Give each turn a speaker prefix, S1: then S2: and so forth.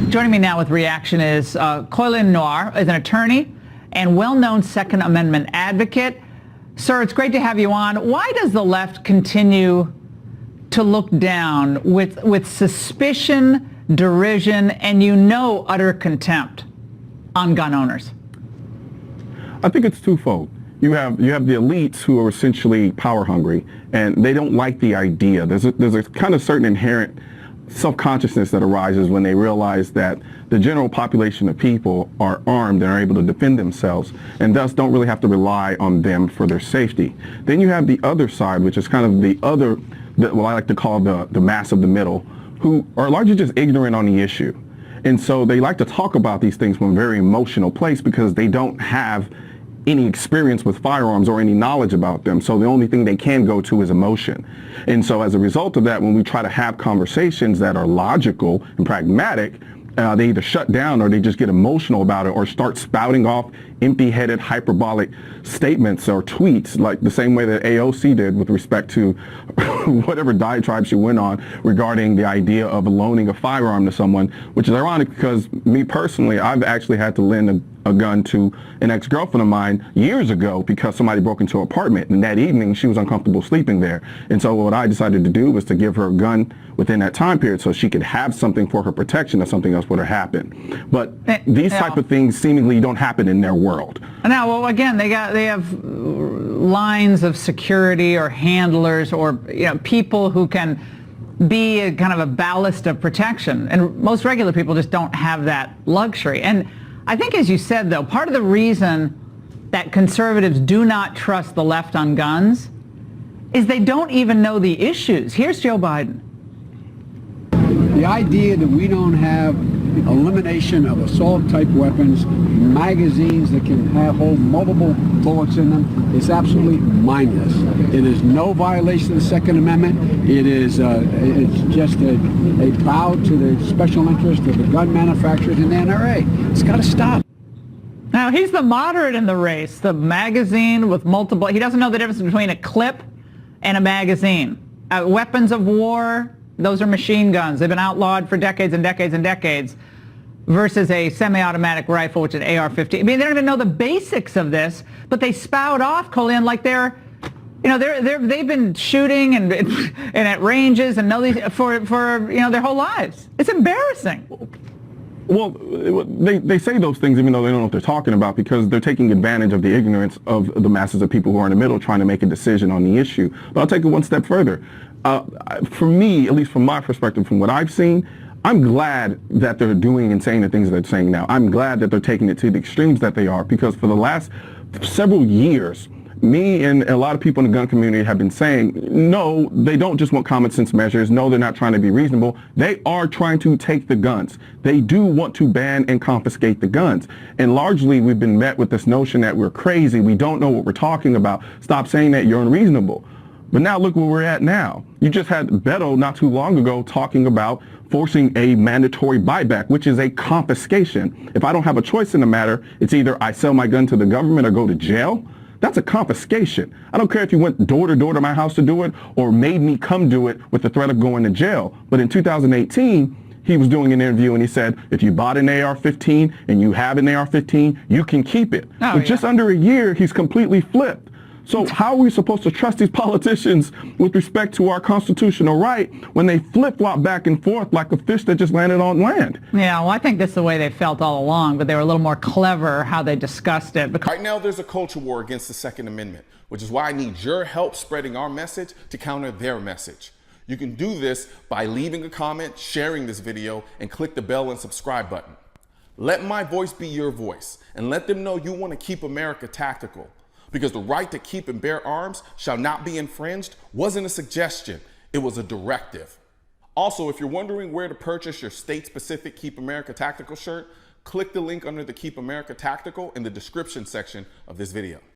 S1: Joining me now with reaction is Colion Noir, is an attorney and well-known Second Amendment advocate. Sir, it's great to have you on. Why does the left continue to look down with suspicion, derision, and utter contempt on gun owners?
S2: I think it's twofold. You have the elites who are essentially power hungry, and they don't like the idea. There's a kind of certain inherent self-consciousness that arises when they realize that the general population of people are armed and are able to defend themselves, and thus don't really have to rely on them for their safety. Then you have the other side, which is kind of what I like to call the mass of the middle, who are largely just ignorant on the issue. And so they like to talk about these things from a very emotional place because they don't have any experience with firearms or any knowledge about them. So the only thing they can go to is emotion. And so as a result of that, when we try to have conversations that are logical and pragmatic, they either shut down or they just get emotional about it or start spouting off empty-headed hyperbolic statements or tweets, like the same way that AOC did with respect to whatever diatribe she went on regarding the idea of loaning a firearm to someone, which is ironic because me personally, I've actually had to lend a gun to an ex-girlfriend of mine years ago because somebody broke into her apartment, and that evening she was uncomfortable sleeping there. And so what I decided to do was to give her a gun within that time period so she could have something for her protection if something else would have happened. But these type of things seemingly don't happen in their world.
S1: Now, well, again, they have lines of security or handlers or people who can be a kind of a ballast of protection, and most regular people just don't have that luxury. And I think, as you said, though, part of the reason that conservatives do not trust the left on guns is they don't even know the issues. Here's Joe Biden.
S3: The idea that we don't have elimination of assault-type weapons, magazines that can hold multiple bullets in them, is absolutely mindless. It is no violation of the Second Amendment. It is it's just a bow to the special interest of the gun manufacturers and the NRA. It's got to stop.
S1: Now, he's the moderate in the race. The magazine with multiple, he doesn't know the difference between a clip and a magazine. Weapons of war, those are machine guns. They've been outlawed for decades and decades and decades, versus a semi-automatic rifle, which is an AR-15. I mean, they don't even know the basics of this, but they spout off, Colion, like they've been shooting and at ranges and know these for their whole lives. It's embarrassing.
S2: Well, they say those things even though they don't know what they're talking about, because they're taking advantage of the ignorance of the masses of people who are in the middle trying to make a decision on the issue. But I'll take it one step further. For me, at least from my perspective, from what I've seen, I'm glad that they're doing and saying the things that they're saying now. I'm glad that they're taking it to the extremes that they are, because for the last several years, me and a lot of people in the gun community have been saying, no, they don't just want common sense measures. No, they're not trying to be reasonable. They are trying to take the guns. They do want to ban and confiscate the guns. And largely, we've been met with this notion that we're crazy. We don't know what we're talking about. Stop saying that, you're unreasonable. But now look where we're at now. You just had Beto not too long ago talking about forcing a mandatory buyback, which is a confiscation. If I don't have a choice in the matter, it's either I sell my gun to the government or go to jail. That's a confiscation. I don't care if you went door to door to my house to do it or made me come do it with the threat of going to jail. But in 2018, he was doing an interview and he said, if you bought an AR-15 and you have an AR-15, you can keep it. In just under a year, he's completely flipped. So how are we supposed to trust these politicians with respect to our constitutional right when they flip-flop back and forth like a fish that just landed on land?
S1: Yeah, well, I think this is the way they felt all along, but they were a little more clever how they discussed it.
S4: Right now, there's a culture war against the Second Amendment, which is why I need your help spreading our message to counter their message. You can do this by leaving a comment, sharing this video, and click the bell and subscribe button. Let my voice be your voice, and let them know you want to keep America tactical. Because the right to keep and bear arms shall not be infringed wasn't a suggestion, it was a directive. Also, if you're wondering where to purchase your state-specific Keep America Tactical shirt, click the link under the Keep America Tactical in the description section of this video.